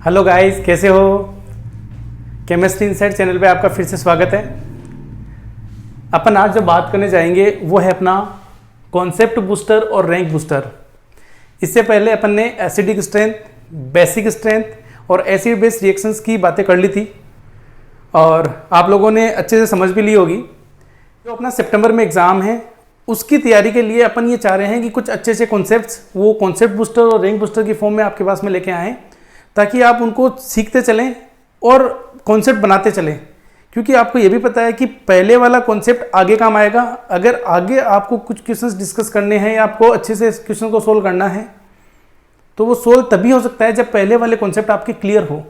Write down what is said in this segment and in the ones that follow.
Hello guys, कैसे हो। Chemistry insight channel पे आपका फिर से स्वागत है। अपन आज जो बात करने जाएंगे वो है अपना कॉन्सेप्ट बूस्टर और रैंक बूस्टर। इससे पहले अपन ने एसिडिक स्ट्रेंथ, बेसिक स्ट्रेंथ और एसिड बेस रिएक्शंस की बातें कर ली थी और आप लोगों ने अच्छे से समझ भी ली होगी। जो अपना सितंबर में एग्ज़ाम है उसकी तैयारी के लिए अपन ये चाह रहे हैं कि कुछ अच्छे अच्छे कॉन्सेप्ट्स वो कॉन्सेप्ट बूस्टर और रैंक बूस्टर की फॉर्म में आपके पास में लेके आएँ, ताकि आप उनको सीखते चलें और कॉन्सेप्ट बनाते चलें। क्योंकि आपको ये भी पता है कि पहले वाला कॉन्सेप्ट आगे काम आएगा। अगर आगे आपको कुछ क्वेश्चंस डिस्कस करने हैं या आपको अच्छे से इस क्वेश्चन को सोल्व करना है तो वो सोल्व तभी हो सकता है जब पहले वाले कॉन्सेप्ट आपके क्लियर हो।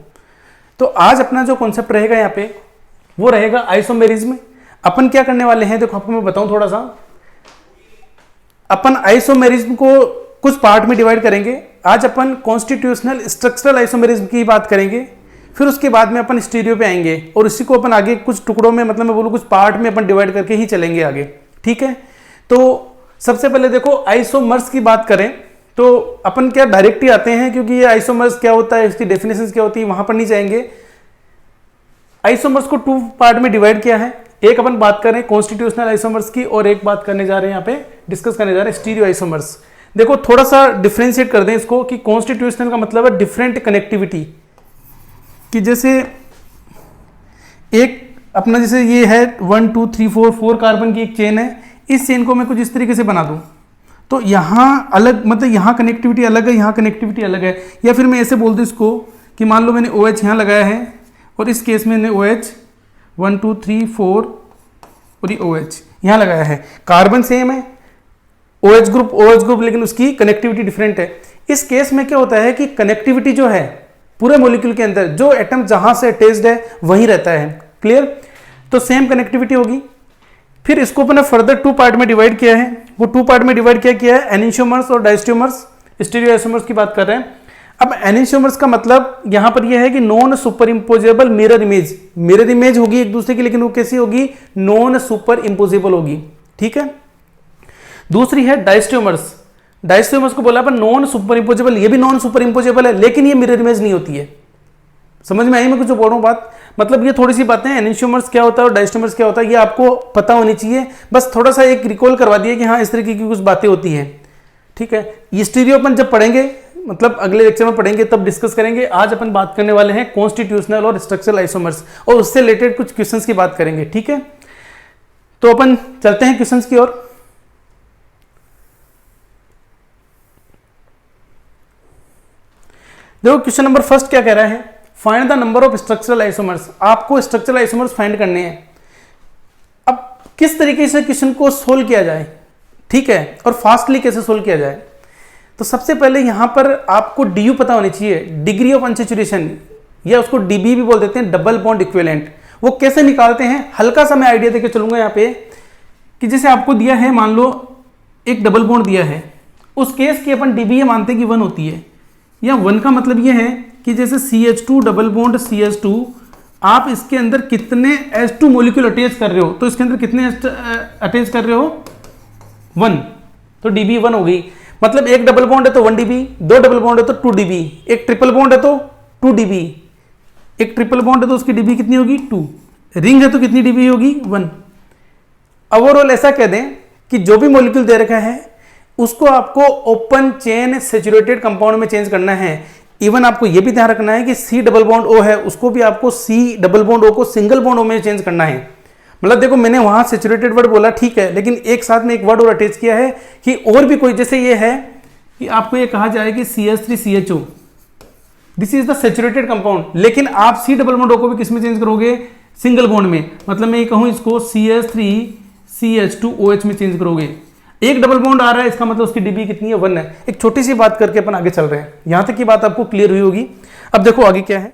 तो आज अपना जो कॉन्सेप्ट रहेगा यहाँ पे वो रहेगा आइसोमेरिज्म। अपन क्या करने वाले हैं, देखो आपको मैं बताऊं थोड़ा सा। अपन आइसोमेरिज्म को कुछ पार्ट में डिवाइड करेंगे। आज अपन कॉन्स्टिट्यूशनल स्ट्रक्चरल आइसोमेरिज्म की बात करेंगे, फिर उसके बाद में अपन स्टीरियो पे आएंगे और इसी को अपन आगे कुछ टुकड़ों में, मतलब मैं बोलूँ कुछ पार्ट में अपन डिवाइड करके ही चलेंगे आगे, ठीक है। तो सबसे पहले देखो आइसोमर्स की बात करें तो अपन क्या डायरेक्ट ही आते हैं, क्योंकि ये आइसोमर्स क्या होता है, इसकी डेफिनेशन क्या होती है, वहां पर नहीं जाएंगे। आइसोमर्स को टू पार्ट में डिवाइड किया है। एक अपन बात करें कॉन्स्टिट्यूशनल आइसोमर्स की और एक बात करने जा रहे हैं यहाँ पे डिस्कस करने जा रहे हैं स्टीरियो आइसोमर्स। देखो थोड़ा सा डिफ्रेंशिएट कर दें इसको कि कॉन्स्टिट्यूशनल का मतलब है डिफरेंट कनेक्टिविटी, कि जैसे एक अपना जैसे ये है 1 2 3 4 कार्बन की एक चेन है। इस चेन को मैं कुछ इस तरीके से बना दूं तो यहाँ अलग, मतलब यहाँ कनेक्टिविटी अलग है, यहाँ कनेक्टिविटी अलग है। या फिर मैं ऐसे बोल दूं इसको कि मान लो मैंने OH यहाँ लगाया है और इस केस में मैंने OH 1 2 3 4 और ये OH यहाँ लगाया है। कार्बन सेम है, OH ग्रुप, लेकिन उसकी कनेक्टिविटी डिफरेंट है। इस केस में क्या होता है कि कनेक्टिविटी जो है पूरे मॉलिक्यूल के अंदर जो एटम जहां से अटैच्ड है वहीं रहता है। क्लियर? तो सेम कनेक्टिविटी होगी। फिर इसको अपने फर्दर टू पार्ट में डिवाइड किया है। वो टू पार्ट में डिवाइड किया है एनिसोमर्स और डायस्टोमर्स, स्टीरियो आइसोमर्स की बात कर रहे हैं। अब एनिसोमर्स का मतलब यहां पर यह है कि नॉन सुपर इंपोजेबल मिरर इमेज होगी एक दूसरे की, लेकिन वो कैसी होगी, नॉन सुपर इंपोजेबल होगी, ठीक है। दूसरी है डायस्टोमर्स को बोला अपन नॉन सुपर इंपोजेबल, ये भी नॉन सुपर इंपोजेबल है लेकिन ये मिरर इमेज नहीं होती है। समझ में आई मैं कुछ जो बोल रहा हूं बात? मतलब ये थोड़ी सी बातें, एनिसोमर्स क्या होता है और डायस्टोमर्स क्या होता है ये आपको पता होनी चाहिए। बस थोड़ा सा एक रिकॉल करवा दिए कि हाँ इस तरीके की कुछ बातें होती हैं, ठीक है। ये स्टीरियो अपन जब पढ़ेंगे, मतलब अगले लेक्चर में पढ़ेंगे तब डिस्कस करेंगे। आज अपन बात करने वाले हैं कॉन्स्टिट्यूशनल और स्ट्रक्चरल आइसोमर्स और उससे रिलेटेड कुछ क्वेश्चंस की बात करेंगे, ठीक है। तो अपन चलते हैं क्वेश्चंस की ओर। देखो क्वेश्चन नंबर फर्स्ट क्या कह रहा है, find the number of structural isomers. आपको स्ट्रक्चरल आइसोमर्स फाइंड करने हैं। अब किस तरीके से क्वेश्चन को सोल्व किया जाए, ठीक है, और फास्टली कैसे सोल्व किया जाए। तो सबसे पहले यहां पर आपको DU पता होनी चाहिए, डिग्री ऑफ अनसैचुरेशन, या उसको DB भी बोल देते हैं, डबल बॉन्ड इक्विवेलेंट। वो कैसे निकालते हैं, हल्का सा मैं आइडिया देके चलूंगा यहाँ पे कि जैसे आपको दिया है, मान लो एक डबल बॉन्ड दिया है, उस केस की अपन DB मानते हैं कि 1 होती है, या 1 का मतलब ये है कि जैसे CH2 डबल बॉन्ड CH2, आप इसके अंदर कितने H2 मॉलिक्यूल अटैच कर रहे हो, तो इसके अंदर कितने अटैच कर रहे हो, 1, तो DB 1 हो गई। मतलब एक डबल बॉन्ड है तो 1 DB, 2 डबल बॉन्ड है तो 2 DB, एक ट्रिपल बॉन्ड है तो 2 DB, एक ट्रिपल बॉन्ड है तो उसकी DB कितनी होगी, 2, रिंग है तो कितनी DB होगी, 1। ओवरऑल ऐसा कह दें कि जो भी मॉलिक्यूल दे रखा है उसको आपको ओपन चेन सैचुरेटेड कंपाउंड में चेंज करना है। इवन आपको यह भी ध्यान रखना है कि C डबल बॉन्ड O है उसको भी आपको C डबल बॉन्ड O को सिंगल बॉन्ड O में चेंज करना है। मतलब देखो मैंने वहां सैचुरेटेड वर्ड बोला, ठीक है, लेकिन एक साथ में एक वर्ड और अटैच किया है कि और भी कोई, जैसे ये है कि आपको ये कहा जाए कि CH3CHO, this is the saturated compound, लेकिन आप C डबल बॉन्ड O को भी किस में चेंज करोगे, सिंगल बॉन्ड में। मतलब मैं ये कहूं इसको CH3CH2OH में चेंज करोगे। एक डबल बॉन्ड आ रहा है, इसका मतलब उसकी DB कितनी है, 1 है। एक छोटी सी बात करके अपन आगे चल रहे हैं, यहां तक की बात आपको क्लियर हुई होगी। अब देखो आगे क्या है।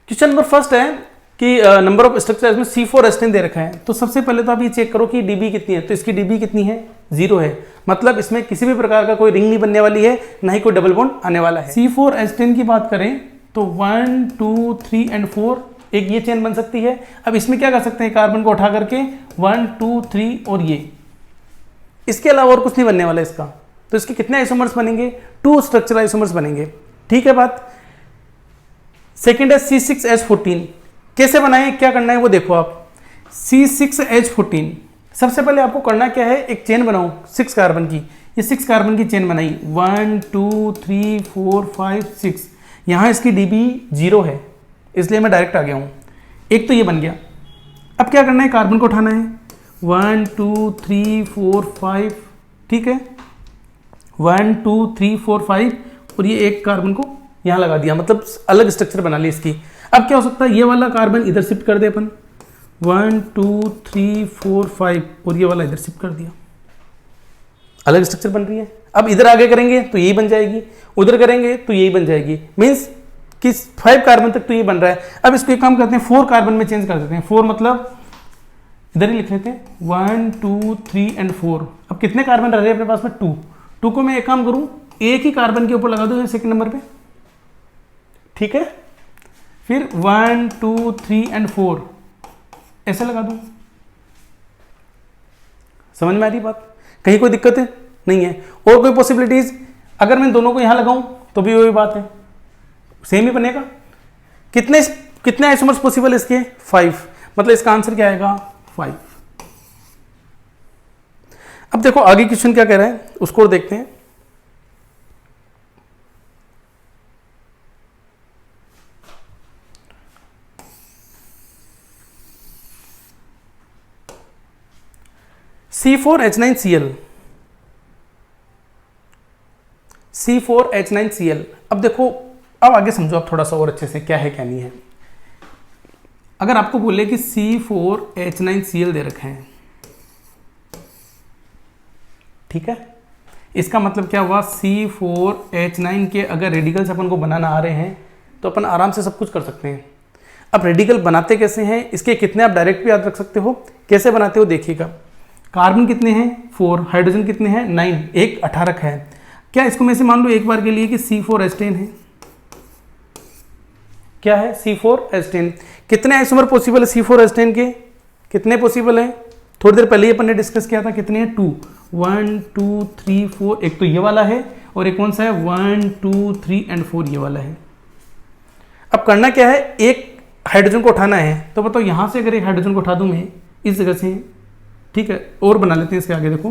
क्वेश्चन नंबर फर्स्ट है कि नंबर ऑफ स्ट्रक्चर में C4H10 दे रखा है। तो सबसे पहले तो आप ये चेक करो कि DB कितनी है। तो इसकी DB कितनी है, 0 है। मतलब इसमें किसी भी प्रकार का कोई रिंग नहीं बनने वाली है, ना ही कोई डबल बॉन्ड आने वाला है। C4H10 की बात करें तो 1 2 3 और 4 एक ये चेन बन सकती है। अब इसमें क्या कर सकते हैं, कार्बन को उठा करके 1 2 3 और ये, इसके अलावा और कुछ नहीं बनने वाला इसका। तो इसके कितने आइसोमर्स बनेंगे, 2 स्ट्रक्चरल आइसोमर्स बनेंगे, ठीक है बात। सेकेंड है C6H14। कैसे बनाएं, क्या करना है वो देखो आप। C6H14 सबसे पहले आपको करना क्या है, एक चेन बनाओ 6 कार्बन की। ये 6 कार्बन की चेन बनाई, 1 2 3 4 5 6। यहाँ इसकी DB 0 है इसलिए मैं डायरेक्ट आ गया हूँ। एक तो ये बन गया। अब क्या करना है, कार्बन को उठाना है 1 2 3 4 5, ठीक है 1 2 3 4 5, और ये एक कार्बन को यहाँ लगा दिया, मतलब अलग स्ट्रक्चर बना ली इसकी। अब क्या हो सकता है, ये वाला कार्बन इधर शिफ्ट कर दे अपन 1 2 3 4 5, और ये वाला इधर शिफ्ट कर दिया, अलग स्ट्रक्चर बन रही है। अब इधर आगे करेंगे तो यही बन जाएगी, उधर करेंगे तो यही बन जाएगी, मीन्स कि 5 कार्बन तक तो ये बन रहा है। अब इसको एक काम करते हैं 4 कार्बन में चेंज कर देते हैं। 4 मतलब इधर ही लिख लेते हैं 1 2 3 एंड 4। अब कितने कार्बन रह रहे हैं अपने पास में, 2। 2 को मैं एक काम करूं, एक ही कार्बन के ऊपर लगा दूं सेकंड नंबर पे, ठीक है। फिर 1 2 3 एंड 4 ऐसे लगा दूं। समझ में आ रही बात, कहीं कोई दिक्कत है नहीं है। और कोई पॉसिबिलिटीज, अगर मैं दोनों को यहां लगाऊं तो भी वही बात है, सेम ही बनेगा। कितने आइसोमर्स पॉसिबल इसके, 5, मतलब इसका आंसर क्या आएगा 5। अब देखो आगे क्वेश्चन क्या कह रहा है उसको देखते हैं। C4H9Cl, C4H9Cl। अब देखो, अब आगे समझो आप थोड़ा सा और अच्छे से क्या है क्या नहीं है। अगर आपको बोले कि C4H9Cl दे रखे हैं, ठीक है, इसका मतलब क्या हुआ, C4H9 के अगर रेडिकल्स अपन को बनाना आ रहे हैं तो अपन आराम से सब कुछ कर सकते हैं। अब रेडिकल बनाते कैसे हैं, इसके कितने आप डायरेक्ट भी याद रख सकते हो, कैसे बनाते हो देखिएगा। कार्बन कितने हैं 4, हाइड्रोजन कितने हैं 9, एक 18 है। क्या इसको मैं से मान लो एक बार के लिए कि C4H10 है, क्या है C4H10। कितने आइसोमर पॉसिबल है C4H10 के, कितने पॉसिबल है, थोड़ी देर पहले ही अपन ने डिस्कस किया था, कितने हैं 2, 1 2 3 4। एक तो ये वाला है और एक कौन सा है 1 2 3 एंड 4, ये वाला है। अब करना क्या है, एक हाइड्रोजन को उठाना है, तो बताओ यहां से अगर एक हाइड्रोजन को उठा दूं मैं इस जगह से, ठीक है, और बना लेते हैं इसके आगे। देखो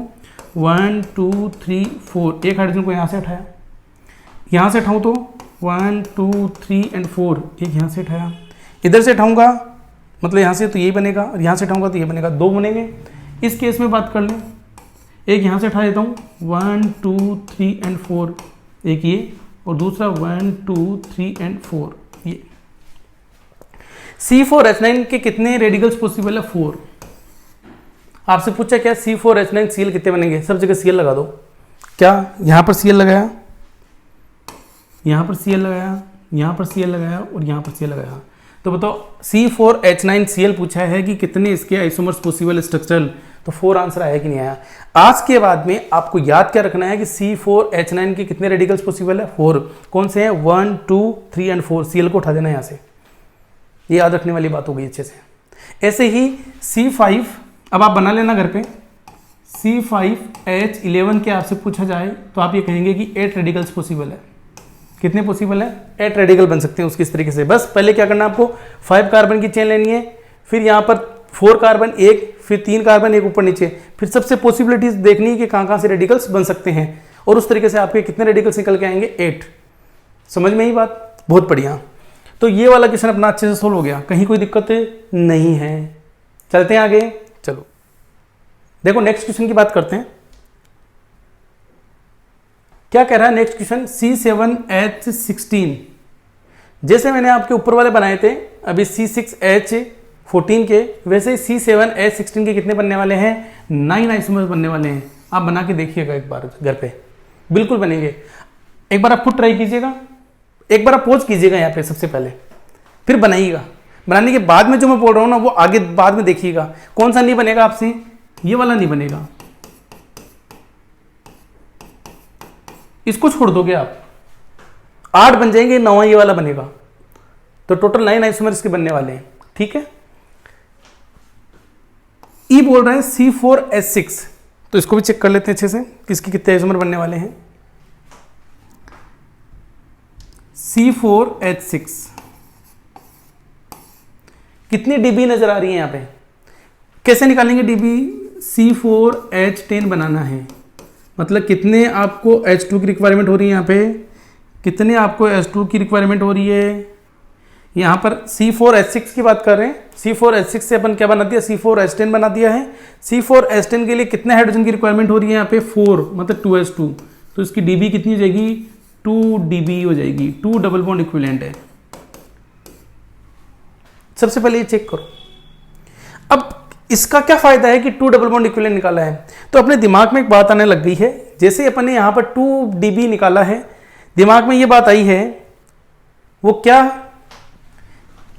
1 2 3 4, एक हाइड्रोजन को यहां से उठाया, यहां से उठाऊं तो 1 2 3 एंड 4, एक यहाँ से उठाया, इधर से उठाऊंगा मतलब यहाँ से तो यही बनेगा, और यहाँ से उठाऊंगा तो ये बनेगा, 2 बनेंगे। इस केस में बात कर लें, एक यहाँ से उठा देता हूँ 1 2 3 एंड 4, एक ये, और दूसरा 1 2 3 एंड 4 ये। C4H9 के कितने रेडिकल्स पॉसिबल है, 4। आपसे पूछा क्या C4H9Cl कितने बनेंगे, सब जगह Cl लगा दो। क्या यहाँ पर Cl लगाया, यहाँ पर Cl लगाया, यहाँ पर Cl लगाया और यहाँ पर Cl लगाया, तो बताओ C4H9Cl पूछा है कि कितने इसके आइसोमर्स पॉसिबल स्ट्रक्चरल, तो 4 आंसर आया कि नहीं आया। आज के बाद में आपको याद क्या रखना है कि C4H9 के कितने रेडिकल्स पॉसिबल है, 4। कौन से हैं 1 2 3 एंड 4, Cl को उठा देना यहाँ से, ये याद रखने वाली बात हो गई अच्छे से। ऐसे ही C5, अब आप बना लेना घर पे, C5H11 के आपसे पूछा जाए तो आप ये कहेंगे कि 8 रेडिकल्स पॉसिबल है। कितने पॉसिबल है, 8 रेडिकल बन सकते हैं उसकी इस तरीके से। बस पहले क्या करना है आपको, 5 कार्बन की चेन लेनी है, फिर यहाँ पर 4 कार्बन एक, फिर 3 कार्बन एक ऊपर नीचे, फिर सबसे पॉसिबिलिटीज देखनी है कि कहाँ से रेडिकल्स बन सकते हैं, और उस तरीके से आपके कितने रेडिकल्स निकल के आएंगे, 8। समझ में ही बात, बहुत बढ़िया। तो ये वाला क्वेश्चन अपना अच्छे से सोल्व हो गया, कहीं कोई दिक्कत नहीं है। चलते हैं आगे, चलो देखो नेक्स्ट क्वेश्चन की बात करते हैं। क्या कह रहा है नेक्स्ट क्वेश्चन, C7H16। जैसे मैंने आपके ऊपर वाले बनाए थे अभी C6H14 के, वैसे C7H16 के कितने बनने वाले हैं, 9 आइसोमर्स बनने वाले हैं। आप बना के देखिएगा एक बार घर पे, बिल्कुल बनेंगे। एक बार आप खुद ट्राई कीजिएगा, एक बार आप पॉज कीजिएगा यहाँ पे सबसे पहले, फिर बनाइएगा। बनाने के बाद में जो मैं बोल रहा हूँ ना वो आगे बाद में देखिएगा। कौन सा नहीं बनेगा आपसे, ये वाला नहीं बनेगा, इसको छोड़ दोगे आप, 8 बन जाएंगे, 9 ये वाला बनेगा, तो टोटल 9 आइसोमर इसके बनने वाले हैं, ठीक है। ई बोल रहे हैं C4H6, तो इसको भी चेक कर लेते हैं अच्छे से किसके कितने आइसोमर बनने वाले हैं। C4H6 कितनी डीबी नजर आ रही है यहाँ पे? कैसे निकालेंगे डीबी? C4H10 बनाना है, मतलब कितने आपको H2 की रिक्वायरमेंट हो रही है यहाँ पे, कितने आपको H2 की रिक्वायरमेंट हो रही है। यहाँ पर C4H6 की बात कर रहे हैं, C4H6 से अपन क्या बना दिया, C4H10 बना दिया है। C4H10 के लिए कितने हाइड्रोजन की रिक्वायरमेंट हो रही है यहाँ पे, 4, मतलब 2H2, तो इसकी डीबी कितनी हो जाएगी, 2 डीबी हो जाएगी, 2 डबल बॉन्ड इक्विवेलेंट है। सबसे पहले ये चेक करो। अब इसका क्या फायदा है कि 2 डबल बॉन्ड इक्विवेलेंट निकाला है, तो अपने दिमाग में एक बात आने लग गई है। जैसे अपन ने यहाँ पर 2 डीबी निकाला है, दिमाग में ये बात आई है, वो क्या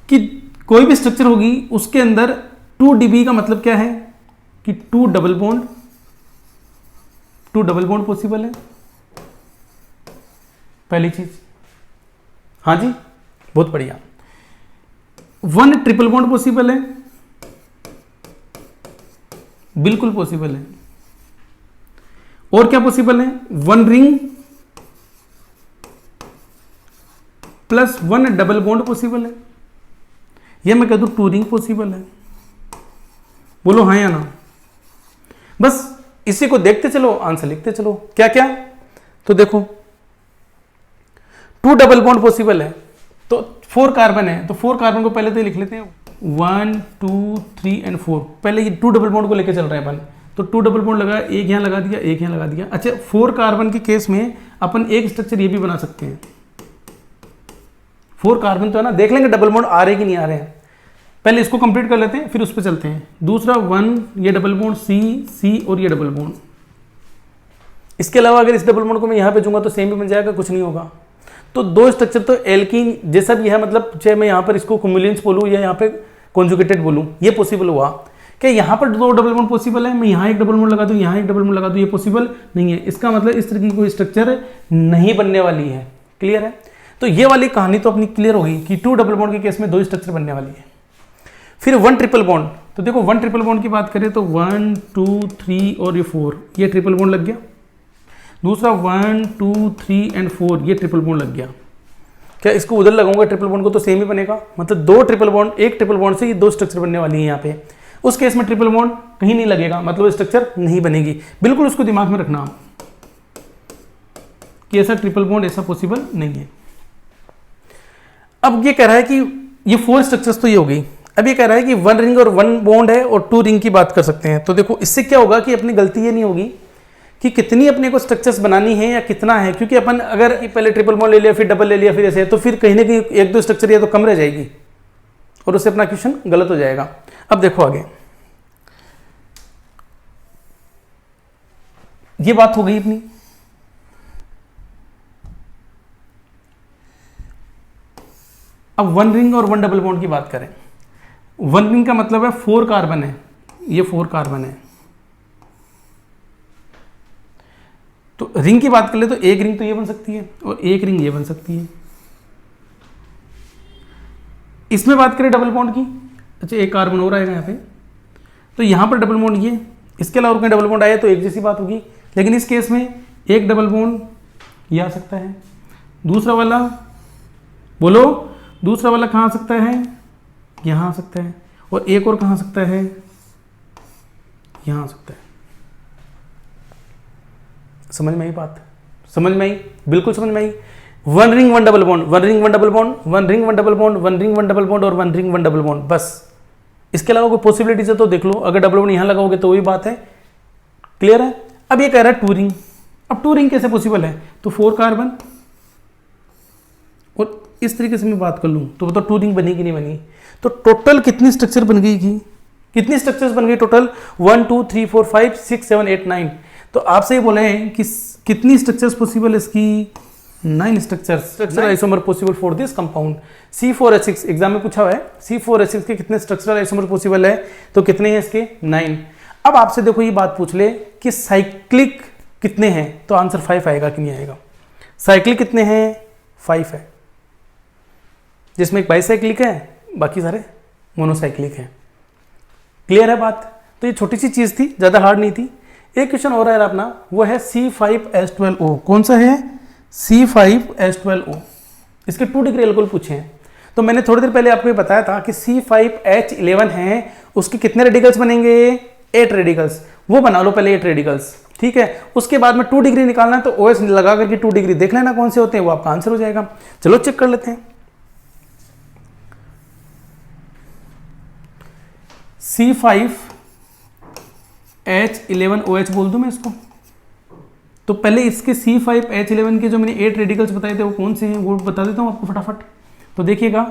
कि कोई भी स्ट्रक्चर होगी उसके अंदर 2 डीबी का मतलब क्या है कि 2 डबल बॉन्ड पॉसिबल है, पहली चीज। हाँ जी, बहुत बढ़िया। 1 ट्रिपल बॉन्ड पॉसिबल है, बिल्कुल पॉसिबल है। और क्या पॉसिबल है, 1 ring plus 1 double bond possible है, या मैं कह दूं 2 रिंग पॉसिबल है। बोलो हाँ या ना, बस इसी को देखते चलो, आंसर लिखते चलो। क्या क्या, तो देखो 2 डबल बॉन्ड पॉसिबल है, तो 4 कार्बन है, तो 4 कार्बन को पहले तो लिख लेते हैं, 1 2 3 एंड 4। पहले ये 2 डबल बॉन्ड को लेकर चल रहे हैं अपन, तो 2 डबल बॉन्ड लगा, एक यहाँ लगा दिया, एक यहाँ लगा दिया। अच्छा, 4 कार्बन के केस में अपन एक स्ट्रक्चर ये भी बना सकते हैं। 4 कार्बन तो है ना, देख लेंगे डबल बॉन्ड आ रहे कि नहीं आ रहे हैं, पहले इसको कंप्लीट कर लेते हैं, फिर उस पर चलते हैं। दूसरा 1, ये डबल बॉन्ड C और ये डबल बॉन्ड। इसके अलावा अगर इस डबल बॉन्ड को मैं यहाँ पे दूंगा तो सेम भी बन जाएगा, कुछ नहीं होगा। तो 2 स्ट्रक्चर तो एल्कीन जैसा भी है, मतलब चाहे मैं यहाँ पर इसको कुमुलेंस बोलूँ या यहाँ पे कॉन्जुगेटेड बोलूँ, ये पॉसिबल हुआ। क्या यहाँ पर 2 डबल बॉन्ड पॉसिबल है, मैं यहाँ एक डबल बॉन्ड लगा दूँ, यहाँ एक डबल बॉन्ड लगा दूँ, ये पॉसिबल नहीं है। इसका मतलब इस तरह की कोई स्ट्रक्चर नहीं बनने वाली है। क्लियर है? तो ये वाली कहानी तो अपनी क्लियर होगी कि 2 डबल बॉन्ड के केस में 2 स्ट्रक्चर बनने वाली है। फिर 1 ट्रिपल बॉन्ड, तो देखो 1 ट्रिपल बॉन्ड की बात करें तो 1 2 3 और ये 4, ये ट्रिपल बॉन्ड लग गया। दूसरा 1 2 3 एंड 4, ये ट्रिपल बॉन्ड लग गया। क्या इसको उधर लगाऊंगा ट्रिपल बॉन्ड को तो सेम ही बनेगा, मतलब 2 ट्रिपल बॉन्ड, एक ट्रिपल बॉन्ड से ये 2 स्ट्रक्चर बनने वाली है यहाँ पे। उस केस में ट्रिपल बॉन्ड कहीं नहीं लगेगा, मतलब स्ट्रक्चर नहीं बनेगी। बिल्कुल उसको दिमाग में रखना कि ऐसा ट्रिपल बॉन्ड ऐसा पॉसिबल नहीं है। अब ये कह रहा है कि ये 4 स्ट्रक्चर्स तो ये हो गई। अब ये कह रहा है कि 1 रिंग और 1 बॉन्ड है और 2 रिंग की बात कर सकते हैं। तो देखो इससे क्या होगा कि अपनी गलती ये नहीं होगी कि कितनी अपने को स्ट्रक्चर्स बनानी है या कितना है, क्योंकि अपन अगर पहले ट्रिपल बॉन्ड ले लिया फिर डबल ले लिया फिर ऐसे, तो फिर कहीं ना कहीं 1-2 स्ट्रक्चर ये तो कम रह जाएगी और उससे अपना क्वेश्चन गलत हो जाएगा। अब देखो आगे, ये बात हो गई अपनी। अब 1 रिंग और 1 डबल बॉन्ड की बात करें। 1 रिंग का मतलब है 4 कार्बन है, ये 4 कार्बन है। तो रिंग की बात कर ले तो एक रिंग तो ये बन सकती है और एक रिंग ये बन सकती है। इसमें बात करें डबल बॉन्ड की, अच्छा एक कार्बन और आएगा यहाँ पे, तो यहाँ पर डबल बॉन्ड ये, इसके अलावा कहीं डबल बॉन्ड आया तो एक जैसी बात होगी। लेकिन इस केस में एक डबल बॉन्ड ये आ सकता है, दूसरा वाला बोलो, दूसरा वाला कहाँ आ सकता है, यहाँ आ सकता है, और एक और कहाँ आ सकता है, यहाँ आ सकता है। समझ में आई बात? समझ में आई? बिल्कुल समझ में आई। 1 ring 1 double bond, 1 ring 1 double bond, 1 ring 1 double bond, 1 ring 1 double bond और 1 रिंग 1 डबल बॉन्ड, बस। इसके अलावा कोई पॉसिबिलिटीज है तो देख लो, अगर डबल बॉन्ड यहाँ लगाओगे तो वही बात है। क्लियर है? अब ये कह रहा है 2 रिंग। अब 2 रिंग कैसे पॉसिबल है, तो 4 कार्बन और इस तरीके से मैं बात कर लूँ तो बताओ 2 रिंग बनी कि नहीं बनी। तो टोटल कितनी स्ट्रक्चर बन गई की, कितनी स्ट्रक्चर्स बन गई टोटल, 1 2 3 4 5 6 7 8 9। तो आपसे ये बोले हैं कि कितनी स्ट्रक्चर्स पॉसिबल है इसकी, 9 structures. Structural isomer possible for this compound C4H6, exam में पूछा हुआ है C4H6 के कितने स्ट्रक्चरल आइसोमर पॉसिबल है, तो कितने हैं इसके, 9। अब आपसे देखो ये बात पूछ ले कि साइक्लिक कितने हैं, तो आंसर 5 आएगा कि नहीं आएगा। साइक्लिक कितने हैं, 5 है, जिसमें एक बाईसाइक्लिक है, बाकी सारे मोनोसाइक्लिक है। क्लियर है बात? तो ये छोटी सी चीज थी, ज्यादा हार्ड नहीं थी। एक क्वेश्चन और है अपना, वो है C5H12O। कौन सा है, C5H12O। इसके 2 डिग्री एल्कोहल पूछे हैं। तो मैंने थोड़ी देर पहले आपको ये बताया था कि C5H11 है, उसके कितने रेडिकल्स बनेंगे, 8 रेडिकल्स। वो बना लो पहले 8 रेडिकल्स, ठीक है। उसके बाद में 2 डिग्री निकालना है तो OH लगा करके 2 डिग्री देख लेना कौन से होते हैं, वो आपका आंसर हो जाएगा। चलो चेक कर लेते हैं। C5H11OH बोल दूं मैं इसको, तो पहले इसके C5H11 के जो मैंने 8 रेडिकल्स बताए थे वो कौन से हैं वो बता देता हूँ आपको फटाफट। तो देखिएगा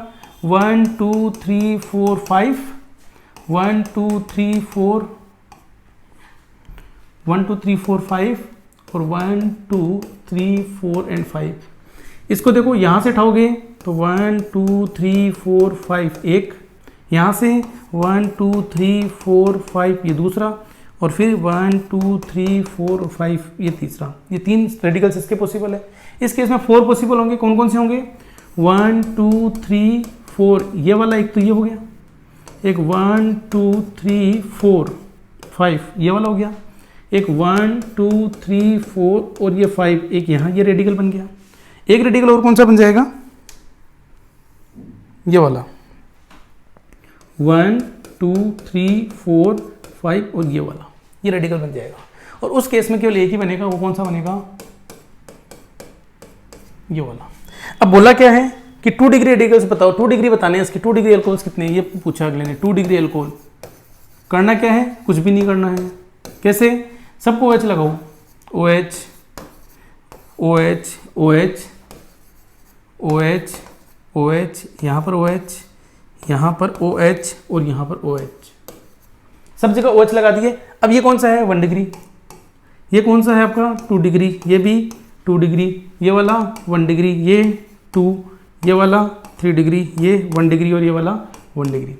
1 2 3 4 5, 1 2 3 4, 1 2 3 4 5 और 1 2 3 4 एंड 5। इसको देखो यहाँ से उठाओगे तो 1 2 3 4 5 एक, यहाँ से 1 2 3 4 5 ये दूसरा, और फिर 1 2 3 4 5 ये तीसरा। ये 3 रेडिकल्स इसके पॉसिबल है। इस केस में 4 पॉसिबल होंगे। कौन कौन से होंगे, 1 2 3 4 ये वाला एक, तो ये हो गया एक, 1 2 3 4 5 ये वाला हो गया एक, 1 2 3 4 और ये 5 एक यहाँ, ये रेडिकल बन गया। एक रेडिकल और कौन सा बन जाएगा, ये वाला 1 2 3 4 5 और ये वाला, ये रेडिकल बन जाएगा। और उस केस में केवल एक ही बनेगा, वो कौन सा बनेगा, ये वाला। अब बोला क्या है कि 2 डिग्री रेडिकल्स बताओ, 2 डिग्री बताने हैं इसके, 2 डिग्री अल्कोहल्स कितने हैं ये पूछा अगले ने। 2 डिग्री अल्कोहल करना क्या है, कुछ भी नहीं करना है। कैसे, सबको OH लगाओ, OH OH OH OH OH, यहाँ पर OH, यहाँ पर OH और यहाँ पर OH, सब जगह OH लगा दिए। अब ये कौन सा है, 1 डिग्री, ये कौन सा है आपका 2 डिग्री, ये भी 2 डिग्री, ये वाला 1 डिग्री, ये 2, ये वाला 3 डिग्री, ये 1 डिग्री और ये वाला 1 डिग्री।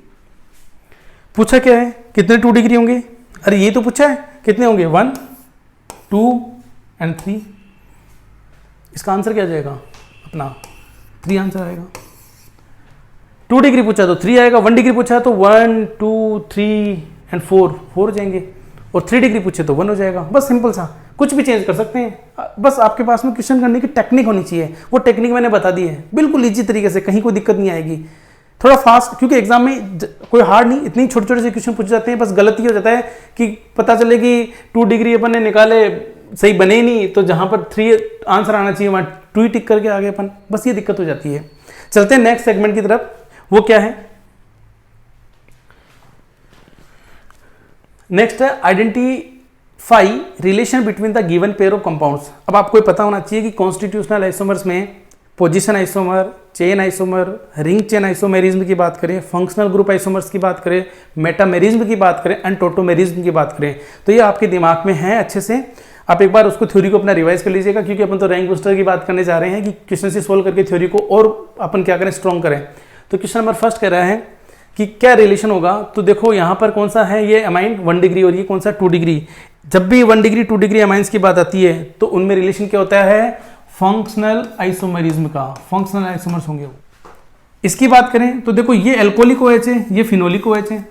पूछा क्या है, कितने 2 डिग्री होंगे, अरे ये तो पूछा है कितने होंगे, 1 2 एंड 3। इसका आंसर क्या आ जाएगा अपना 3 आंसर आएगा। 2 डिग्री पूछा तो 3 आएगा, 1 डिग्री पूछा तो 1 2 3 एंड 4 हो जाएंगे, और 3 डिग्री पूछे तो 1 हो जाएगा। बस सिंपल सा, कुछ भी चेंज कर सकते हैं, बस आपके पास में क्वेश्चन करने की टेक्निक होनी चाहिए। वो टेक्निक मैंने बता दी है, बिल्कुल इजी तरीके से, कहीं कोई दिक्कत नहीं आएगी। थोड़ा फास्ट, क्योंकि एग्जाम में कोई हार्ड नहीं, इतनी छोटे छोटे से क्वेश्चन पूछ जाते हैं। बस गलती हो जाता है कि पता चले कि 2 डिग्री अपन ने निकाले, सही बने ही नहीं, तो जहां पर 3 आंसर आना चाहिए वहां 2 ही टिक करके आ गए अपन, बस ये दिक्कत हो जाती है। चलते हैं नेक्स्ट सेगमेंट की तरफ। वो क्या है, नेक्स्ट है identify relation between the given pair of compounds. अब आपको ये पता होना चाहिए कि कॉन्स्टिट्यूशनल आइसोमर्स में position isomer, chain isomer, ring chain isomerism की बात करें, फंक्शनल ग्रुप आइसोमर्स की बात करें, मेटामेरिज्म की बात करें एंड टोटोमेरिज्म की बात करें, तो ये आपके दिमाग में है अच्छे से। आप एक बार उसको थ्योरी को अपना रिवाइज कर लीजिएगा, क्योंकि अपन तो रैंक बूस्टर की बात करने जा रहे हैं कि क्वेश्चन से सोल्व करके थ्योरी को और अपन क्या करें, स्ट्रॉन्ग करें। तो क्वेश्चन नंबर फर्स्ट कह रहा है कि क्या रिलेशन होगा, तो देखो यहाँ पर कौन सा है, ये अमाइन 1 डिग्री और ये कौन सा 2 डिग्री। जब भी 1 डिग्री 2 डिग्री अमाइंस की बात आती है तो उनमें रिलेशन क्या होता है, फंक्शनल आइसोमेरिज्म का, फंक्शनल आइसोमर्स होंगे वो। इसकी बात करें तो देखो ये एल्कोहलिक OH है, ये फिनोलिक OH है,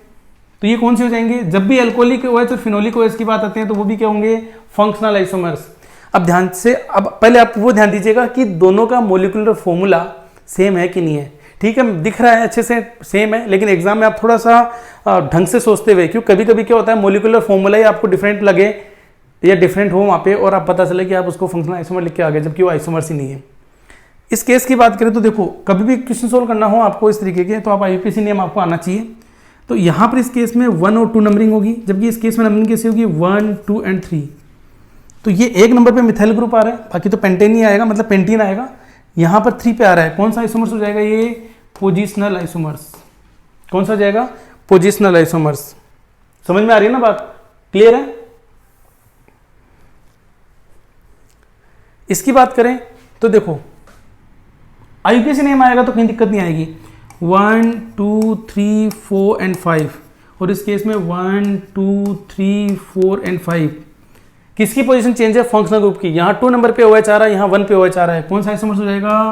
तो ये कौन से हो जाएंगे, जब भी एल्कोहलिक OH और फिनोलिक OH की बात आती है तो वो भी क्या होंगे, फंक्शनल आइसोमर्स। अब ध्यान से, अब पहले आप वो ध्यान दीजिएगा कि दोनों का मोलिकुलर फॉर्मूला सेम है कि नहीं है। ठीक है, दिख रहा है अच्छे से सेम है, लेकिन एग्जाम में आप थोड़ा सा ढंग से सोचते हुए, क्योंकि कभी कभी क्या होता है मोलिकुलर फॉर्मूला ही आपको डिफरेंट लगे या डिफरेंट हो वहाँ पे, और आप पता चले कि आप उसको फंक्शनल आइसोमर लिख के आ गए, जबकि वो आइसोमर्स ही नहीं है। इस केस की बात करें तो देखो, कभी भी क्वेश्चन सोल्व करना हो आपको इस तरीके के, तो आप IUPAC नियम आपको आना चाहिए। तो यहाँ पर इस केस में 1 और 2 नंबरिंग होगी, जबकि इस केस में नंबरिंग कैसे होगी, 1 2 एंड 3। तो ये 1 नंबर पे मिथाइल ग्रुप आ रहा है, बाकी तो पेंटेन ही आएगा, मतलब पेंटीन आएगा। यहाँ पर 3 पे आ रहा है, कौन सा आइसोमर्स हो जाएगा, ये पोजिशनल आइसोमर्स। कौन सा हो जाएगा, पोजिशनल आइसोमर्स। समझ में आ रही है ना बात, क्लियर है। इसकी बात करें तो देखो IUPAC नेम आएगा तो कहीं दिक्कत नहीं आएगी, 1 2 3 4 एंड 5, और इस केस में 1 2 3 4 एंड 5। किसकी पोजीशन चेंज है, फंक्शनल ग्रुप की। यहाँ 2 नंबर पे OH आ रहा है, यहाँ 1 पे OH आ रहा है, कौन सा आइसोमर्स हो जाएगा,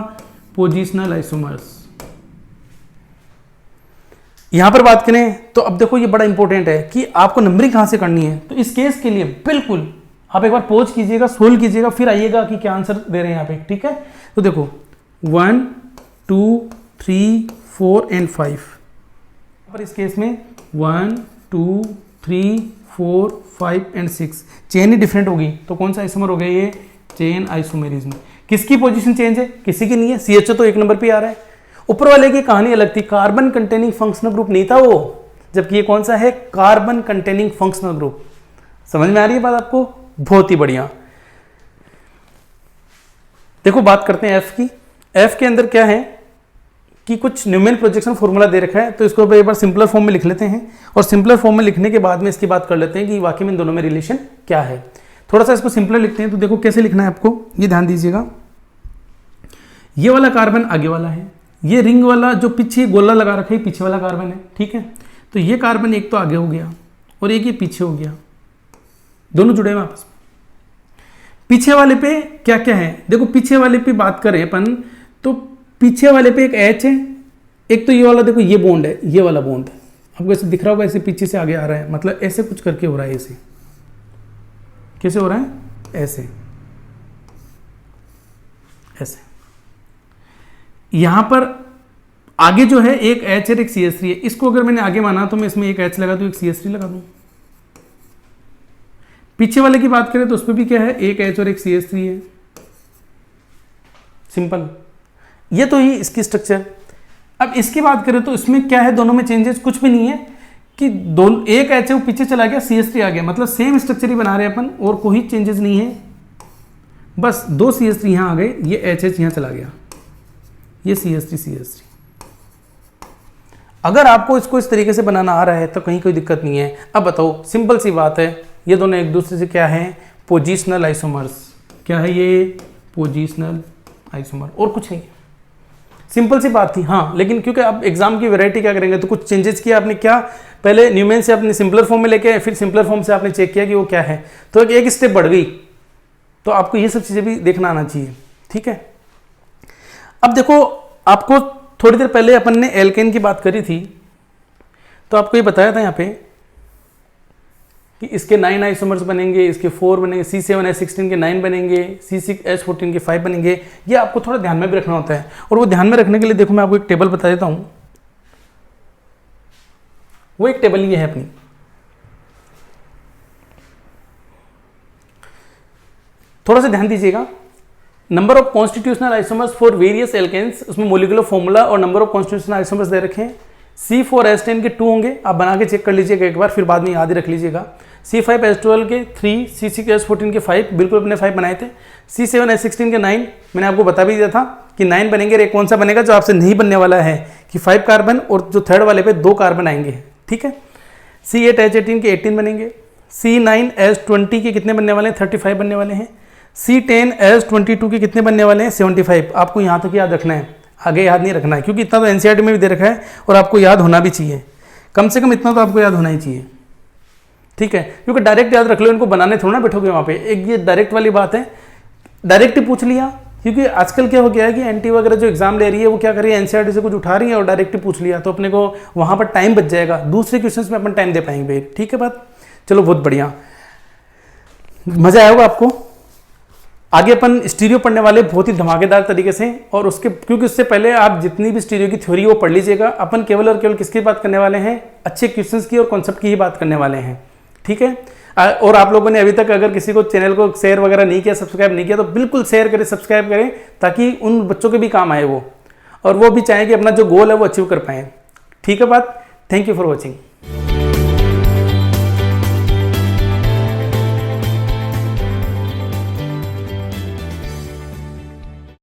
पोजिशनल आइसोमर्स। यहां पर बात करें तो अब देखो ये बड़ा इंपॉर्टेंट है कि आपको नंबरिंग कहां से करनी है। तो इस केस के लिए बिल्कुल आप एक बार पॉज कीजिएगा, सोल्व कीजिएगा, फिर आइएगा कि क्या आंसर दे रहे हैं यहाँ पे। ठीक है, तो देखो 1 2 3 4 एंड 5। पर इस केस में 1 2 3 4 5 एंड 6 चेन ही डिफरेंट होगी, तो कौन सा आइसोमर हो गया ये? Chain isomerism. किसकी पोजीशन चेंज है? किसी की नहीं है, CHO तो 1 नंबर पे आ रहा है। ऊपर वाले की कहानी अलग थी, कार्बन कंटेनिंग फंक्शनल ग्रुप नहीं था वो, जबकि ये कौन सा है? Carbon containing functional group. समझ में आ रही है बात आपको? बहुत ही बढ़िया। देखो बात करते हैं F की। F के अंदर क्या है कि कुछ न्यूमेन प्रोजेक्शन फॉर्मूला दे रखा है, तो इसको एक बार सिंपलर फॉर्म में लिख लेते हैं, और सिंपलर फॉर्म में लिखने के बाद में इसकी बात कर लेते हैं कि वाकई में इन दोनों में रिलेशन क्या है। थोड़ा सा इसको सिंपलर लिखते हैं, तो देखो कैसे लिखना है आपको, ये ध्यान दीजिएगा। ये वाला कार्बन आगे वाला है, ये रिंग वाला जो पीछे गोला लगा रखा है पीछे वाला कार्बन है, ठीक है। तो ये कार्बन एक तो आगे हो गया और एक ये पीछे हो गया, दोनों जुड़े हुए आपस में। पीछे वाले पे क्या क्या है? देखो पीछे वाले पे बात करें अपन, तो पीछे वाले पे एक H है, एक तो ये वाला देखो ये बॉन्ड है, ये वाला बॉन्ड है, आपको ऐसे दिख रहा होगा, ऐसे पीछे से आगे आ रहा है, मतलब ऐसे कुछ करके हो रहा है। ऐसे कैसे हो रहा है? ऐसे ऐसे। यहां पर आगे जो है एक H और एक CH3 है, इसको अगर मैंने आगे माना तो मैं इसमें एक H लगा दूं, एक CH3 लगा दूं। पीछे वाले की बात करें तो उसमें भी क्या है? एक H और एक CH3 है, सिंपल। ये तो ही इसकी स्ट्रक्चर। अब इसकी बात करें तो इसमें क्या है? दोनों में चेंजेस कुछ भी नहीं है कि दोनों, एक H है वो पीछे चला गया, CH3 आ गया, मतलब सेम स्ट्रक्चर ही बना रहे हैं अपन, और कोई चेंजेस नहीं है। बस 2 CH3 यहां आ गए, ये HH यहां चला गया, ये CH3। अगर आपको इसको इस तरीके से बनाना आ रहा है तो कहीं कोई दिक्कत नहीं है। अब बताओ, सिंपल सी बात है, ये दोनों एक दूसरे से क्या है? Positional isomers. क्या है ये? पोजिशनल आइसोमर, और कुछ नहीं। सिंपल सी बात थी। हाँ, लेकिन क्योंकि अब एग्जाम की वैरायटी क्या करेंगे, तो कुछ चेंजेस किया आपने। क्या? पहले न्यूमेन से आपने सिंपलर फॉर्म में लेके, फिर सिंपलर फॉर्म से आपने चेक किया कि वो क्या है, तो एक स्टेप बढ़ गई। तो आपको ये सब चीजें भी देखना आना चाहिए, ठीक है। अब देखो, आपको थोड़ी देर पहले अपन ने एल्केन की बात करी थी, तो आपको ये बताया था यहाँ पे कि इसके 9 आइसोमर्स बनेंगे, इसके 4 बनेंगे, C7H16 के 9 बनेंगे, C6H14 के 5 बनेंगे। ये आपको थोड़ा ध्यान में भी रखना होता है, और वो ध्यान में रखने के लिए देखो मैं आपको एक टेबल बता देता हूं। वो एक टेबल ये है अपनी, थोड़ा सा ध्यान दीजिएगा। Number of constitutional isomers for various alkanes, उसमें मोलिकुलर फॉर्मूला और नंबर ऑफ कॉन्स्टिट्यूशनल आइसोमर्स दे रखे हैं। C4H10 के 2 होंगे, आप बना के चेक कर लीजिएगा एक बार, फिर बाद में याद ही रख लीजिएगा। C5H12 के 3, C6H14 के 5, बिल्कुल अपने 5 बनाए थे। C7H16 के 9, मैंने आपको बता भी दिया था कि 9 बनेंगे। एक कौन सा बनेगा जो आपसे नहीं बनने वाला है, कि 5 कार्बन और जो थर्ड वाले पे 2 कार्बन आएंगे, ठीक है। C8H18 के 18 बनेंगे। C9H20 के कितने बनने वाले हैं? 35 बनने वाले हैं। C10H22 के कितने बनने वाले हैं? 75। आपको यहाँ तक याद रखना है, आगे याद नहीं रखना है, क्योंकि इतना तो एनसीईआरटी में भी दे रखा है और आपको याद होना भी चाहिए। कम से कम इतना तो आपको याद होना ही चाहिए, ठीक है। क्योंकि डायरेक्ट याद रख लो, इनको बनाने थोड़ा ना बैठोगे वहाँ पे। एक ये डायरेक्ट वाली बात है, डायरेक्ट ही पूछ लिया, क्योंकि आजकल क्या हो गया है कि एनटी वगैरह जो एग्जाम ले रही है वो क्या कर रही है, एनसीईआरटी से कुछ उठा रही है और डायरेक्ट ही पूछ लिया, तो अपने को वहाँ पर टाइम बच जाएगा, दूसरे क्वेश्चन में अपन टाइम दे पाएंगे, ठीक है बात। चलो बहुत बढ़िया, मजा आया होगा आपको। आगे अपन स्टीरियो पढ़ने वाले बहुत ही धमाकेदार तरीके से, और उसके क्योंकि उससे पहले आप जितनी भी स्टीरियो की थ्योरी वो पढ़ लीजिएगा। अपन केवल और केवल किसकी बात करने वाले हैं? अच्छे क्वेश्चंस की और कॉन्सेप्ट की ही बात करने वाले हैं, ठीक है। और आप लोगों ने अभी तक अगर किसी को चैनल को शेयर वगैरह नहीं किया, सब्सक्राइब नहीं किया, तो बिल्कुल शेयर करें, सब्सक्राइब करें, ताकि उन बच्चों के भी काम आए वो, और वो भी चाहें कि अपना जो गोल है वो अचीव कर पाएँ, ठीक है बात। Thank you for watching.